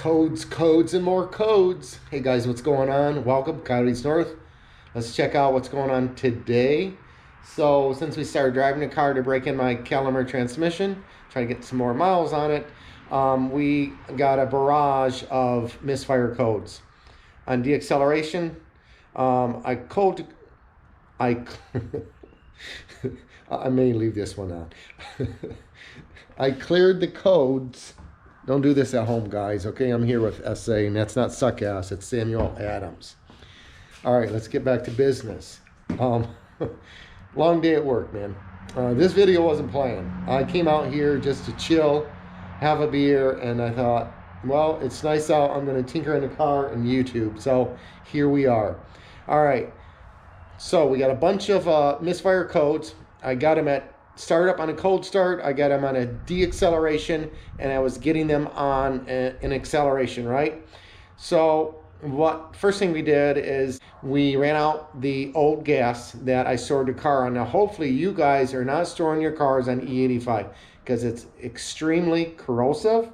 Codes, and more codes. Hey guys, what's going on? Welcome, Coyote North. Let's check out what's going on today. So, since we started driving the car to break in my Calamar transmission, try to get some more miles on it, we got a barrage of Misfire codes. On deacceleration, I may leave this one out. I cleared the codes. Don't do this at home, guys, okay? I'm here with SA, and that's not suck ass, it's Samuel Adams. All right, let's get back to business. Long day at work, man. This video wasn't planned. I came out here just to chill, have a beer, and I thought, well, it's nice out. I'm going to tinker in the car and YouTube. So here we are. All right. So we got a bunch of Misfire codes. I got them at startup on a cold start. I got them on a deacceleration, and I was getting them on an acceleration, right? So first thing we did is we ran out the old gas that I stored the car on. Now, hopefully you guys are not storing your cars on E85 because it's extremely corrosive.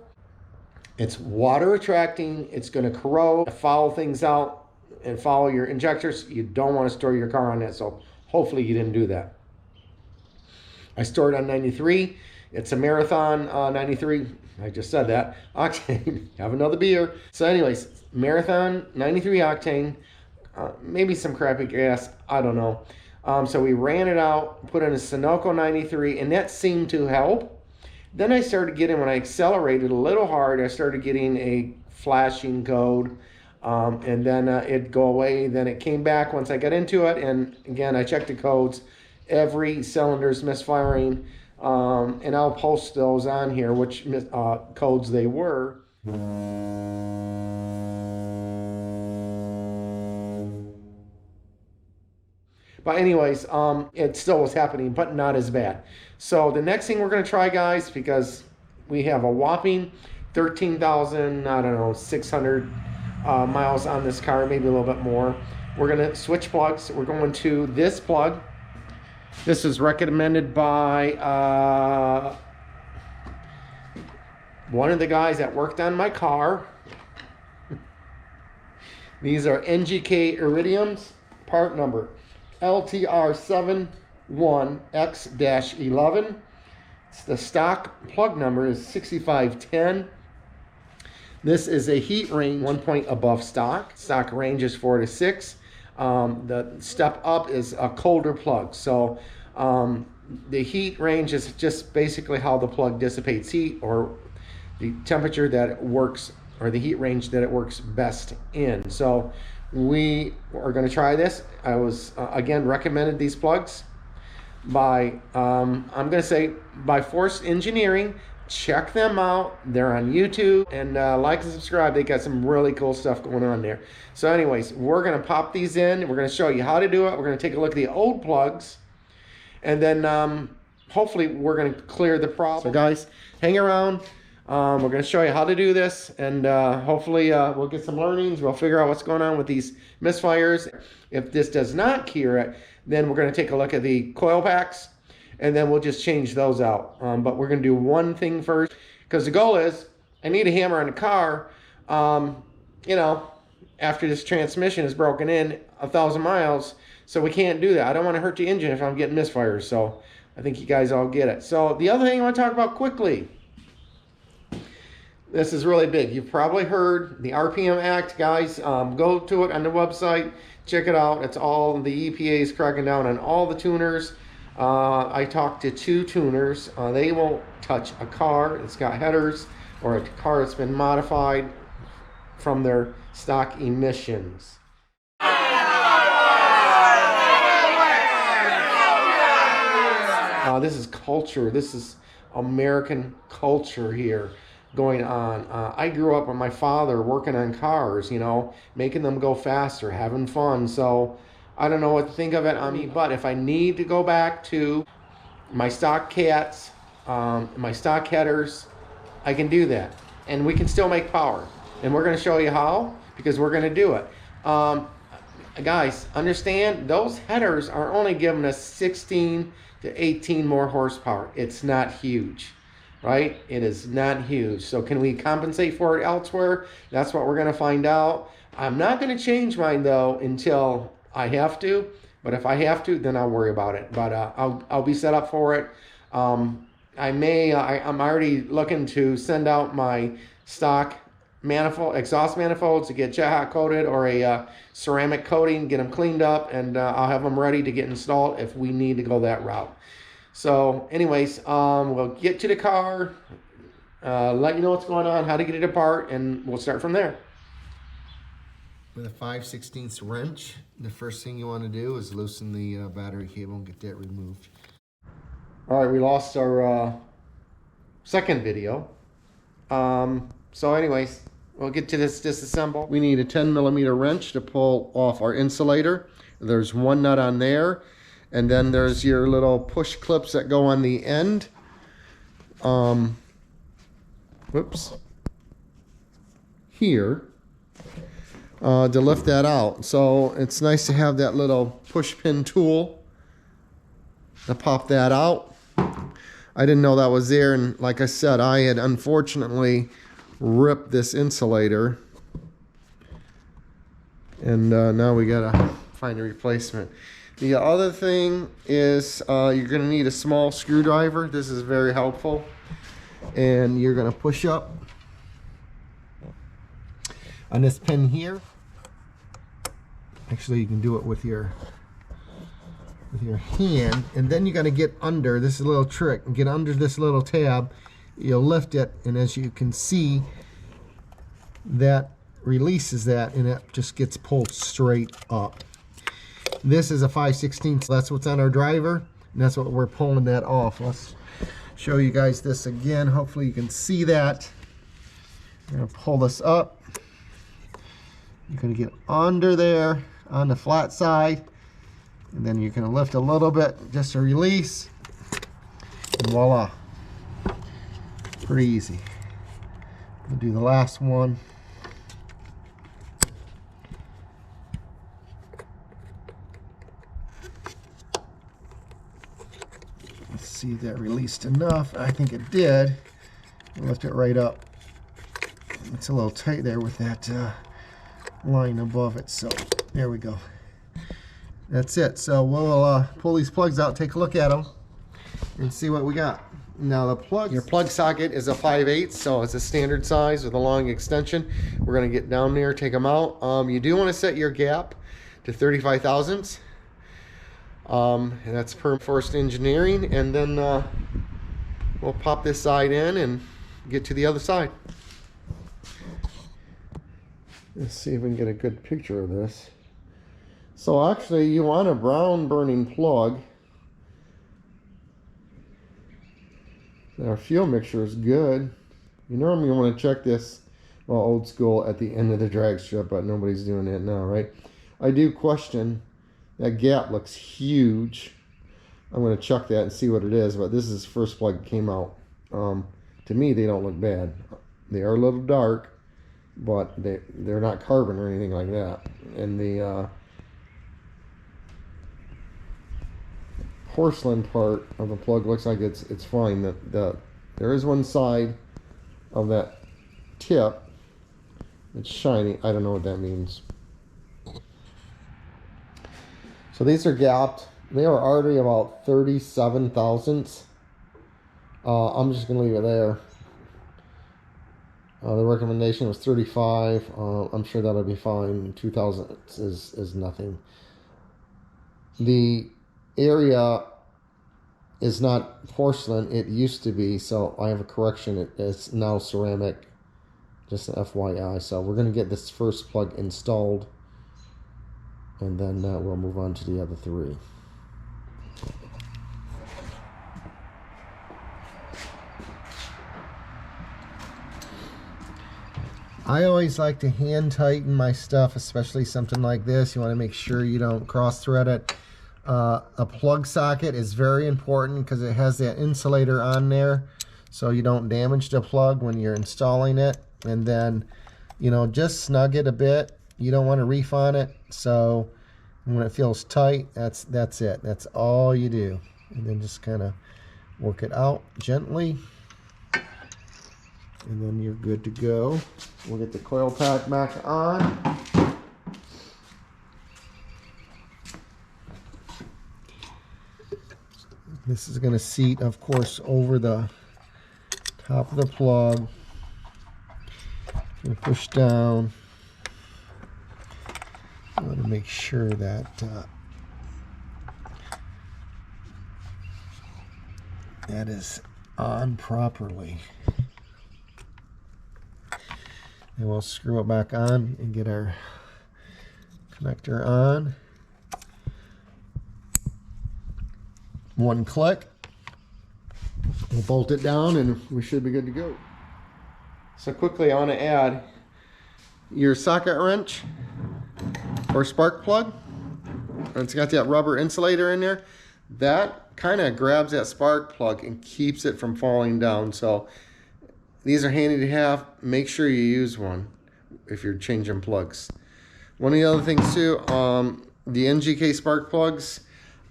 It's water attracting. It's going to corrode, foul things out, and follow your injectors. You don't want to store your car on that, so hopefully you didn't do that. I stored on 93. It's a Marathon 93. I just said that. Octane. Have another beer. So anyways, Marathon 93 octane. Maybe some crappy gas. I don't know. So we ran it out, put in a Sunoco 93, and that seemed to help. Then I started getting, when I accelerated a little hard, I started getting a flashing code. And then it'd go away. Then it came back once I got into it. And again, I checked the codes. Every cylinder's misfiring, and I'll post those on here, which codes they were. But anyways, it still was happening, but not as bad. So the next thing we're going to try, guys, because we have a whopping 13,600 miles on this car, maybe a little bit more. We're going to switch plugs. We're going to this plug. This is recommended by one of the guys that worked on my car. These are NGK Iridiums, part number LTR71X-11. The stock plug number is 6510. This is a heat range 1 point above stock. Stock range is 4 to 6. The step up is a colder plug. So the heat range is just basically how the plug dissipates heat, or the temperature that it works, or the heat range that it works best in. So we are going to try this. I was again recommended these plugs by I'm going to say by Force Engineering. Check them out. They're on YouTube, and like and subscribe. They got some really cool stuff going on there. So anyways, we're going to pop these in. We're going to show you how to do it. We're going to take a look at the old plugs, and then hopefully we're going to clear the problem. So guys, hang around. We're going to show you how to do this, and hopefully we'll get some learnings. We'll figure out what's going on with these misfires. If this does not cure it, then we're going to take a look at the coil packs, and then we'll just change those out. But we're going to do one thing first, because the goal is I need a hammer on the car, you know, after this transmission is broken in 1,000 miles. So we can't do that. I don't want to hurt the engine if I'm getting misfires. So I think you guys all get it. So the other thing I want to talk about quickly, this is really big. You've probably heard the RPM Act, guys. Go to it on the website. Check it out. It's all the EPA is cracking down on all the tuners. I talked to 2 tuners. They won't touch a car that's got headers, or a car that's been modified from their stock emissions. This is culture. This is American culture here going on. I grew up with my father working on cars, you know, making them go faster, having fun. So I don't know what to think of it. But if I need to go back to my stock cats, my stock headers, I can do that. And we can still make power. And we're going to show you how, because we're going to do it. Guys, understand, those headers are only giving us 16 to 18 more horsepower. It's not huge. right? It is not huge. So can we compensate for it elsewhere? That's what we're going to find out. I'm not going to change mine though until I have to. But if I have to, then I'll worry about it. But I'll be set up for it. I'm already looking to send out my stock exhaust manifolds to get jet hot coated or a ceramic coating, get them cleaned up, and I'll have them ready to get installed if we need to go that route. So anyways, we'll get to the car, let you know what's going on, how to get it apart, and we'll start from there. With a 5/16 wrench, the first thing you want to do is loosen the battery cable and get that removed. All right, we lost our second video. So anyways, we'll get to this disassemble. We need a 10mm wrench to pull off our insulator. There's one nut on there, and then there's your little push clips that go on the end. Here. To lift that out. So it's nice to have that little push pin tool to pop that out. I didn't know that was there, and like I said, I had unfortunately ripped this insulator, and now we gotta find a replacement. The other thing is you're gonna need a small screwdriver. This is very helpful, and you're gonna push up on this pin here. Actually, you can do it with your hand, and then you got to get under. This is a little trick. Get under this little tab. You'll lift it, and as you can see, that releases that, and it just gets pulled straight up. This is a 5/16. So that's what's on our driver, and that's what we're pulling that off. Let's show you guys this again. Hopefully you can see that. I'm gonna pull this up. You're gonna get under there on the flat side, and then you're gonna lift a little bit just to release, and voila, pretty easy. We'll do the last one. Let's see if that released enough. I think it did. Lift it right up. It's a little tight there with that line above it, so there we go. That's it. So we'll pull these plugs out, take a look at them, and see what we got. Now the plug, your plug socket is a 5/8, so it's a standard size with a long extension. We're gonna get down there, take them out. You do want to set your gap to 35 thousandths, and that's per Forced Engineering, and then we'll pop this side in and get to the other side. Let's see if we can get a good picture of this. So actually, you want a brown burning plug. Our fuel mixture is good. You normally want to check this, well, old school, at the end of the drag strip, but nobody's doing that now, right? I do question, that gap looks huge. I'm going to check that and see what it is, but this is the first plug that came out. To me, they don't look bad. They are a little dark, but they're not carbon or anything like that. And the porcelain part of the plug looks like it's fine. There is one side of that tip that's shiny. I don't know what that means. So these are gapped. They are already about 37 thousandths. I'm just gonna leave it there. The recommendation was 35. I'm sure that'll be fine. 2,000 is nothing. The area is not porcelain. It used to be, so I have a correction. It's now ceramic. Just an FYI. So we're going to get this first plug installed, and then we'll move on to the other three. I always like to hand tighten my stuff, especially something like this. You want to make sure you don't cross thread it. A plug socket is very important because it has that insulator on there, so you don't damage the plug when you're installing it. And then, you know, just snug it a bit. You don't want to reef on it, so when it feels tight, that's it. That's all you do. And then just kind of work it out gently. and then you're good to go. We'll get the coil pack back on. This is going to seat, of course, over the top of the plug. Going to push down. I want to make sure that that is on properly. And we'll screw it back on and get our connector on. One click. We'll bolt it down and we should be good to go. So quickly, I want to add your socket wrench or spark plug. It's got that rubber insulator in there. That kind of grabs that spark plug and keeps it from falling down. So these are handy to have. Make sure you use one if you're changing plugs. One of the other things too, the NGK spark plugs,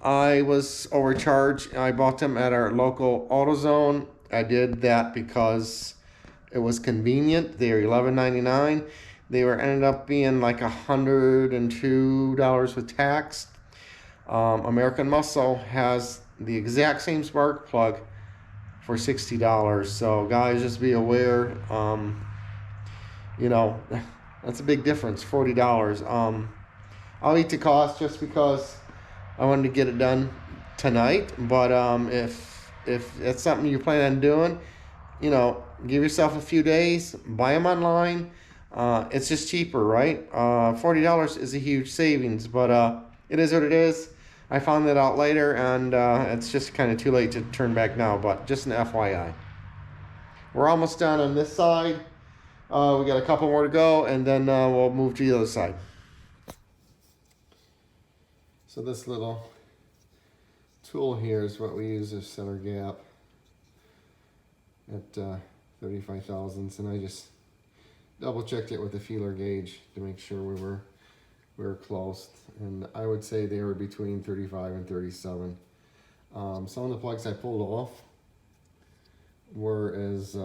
I was overcharged. I bought them at our local AutoZone. I did that because it was convenient. They were $11.99. They ended up being like $102 with tax. American Muscle has the exact same spark plug for $60. So guys, just be aware. You know, that's a big difference. $40. I'll eat the cost just because I wanted to get it done tonight. But if it's something you plan on doing, you know, give yourself a few days. Buy them online. It's just cheaper, right? $40 is a huge savings, but it is what it is. I found that out later, and it's just kind of too late to turn back now, but just an FYI. We're almost done on this side. We got a couple more to go, and then we'll move to the other side. So this little tool here is what we use as center gap at 35 thousandths, and I just double checked it with a feeler gauge to make sure we were close, and I would say they were between 35 and 37. Some of the plugs I pulled off were as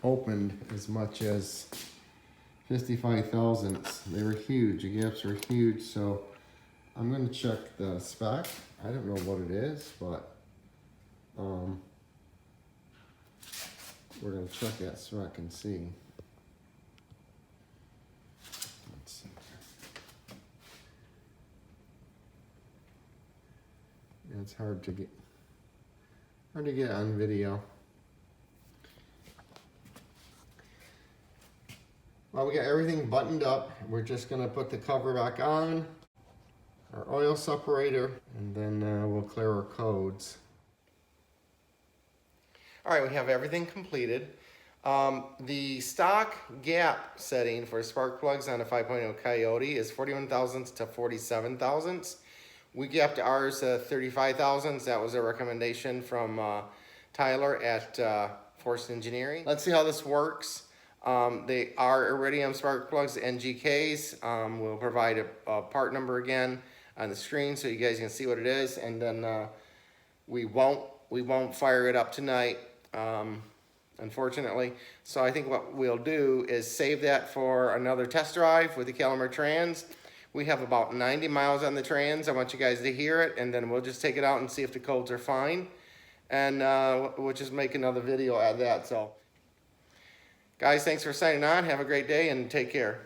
opened as much as 55 thousandths. They were huge. The gaps were huge, so I'm going to check the spec. I don't know what it is, but we're going to check that spec and see. Let's see. Yeah, it's hard to get on video. Well, we got everything buttoned up. We're just gonna put the cover back on, our oil separator, and then we'll clear our codes. All right, we have everything completed. The stock gap setting for spark plugs on a 5.0 Coyote is 41 thousandths to 47 thousandths. We gapped ours 35 thousandths. That was a recommendation from Tyler at Force Engineering. Let's see how this works. They are iridium spark plugs, NGKs. We'll provide a part number again on the screen so you guys can see what it is, and then we won't fire it up tonight, unfortunately. So I think what we'll do is save that for another test drive with the Calimer trans. We have about 90 miles on the trans. I want you guys to hear it, and then we'll just take it out and see if the codes are fine, and we'll just make another video at that. So guys, thanks for signing on. Have a great day and take care.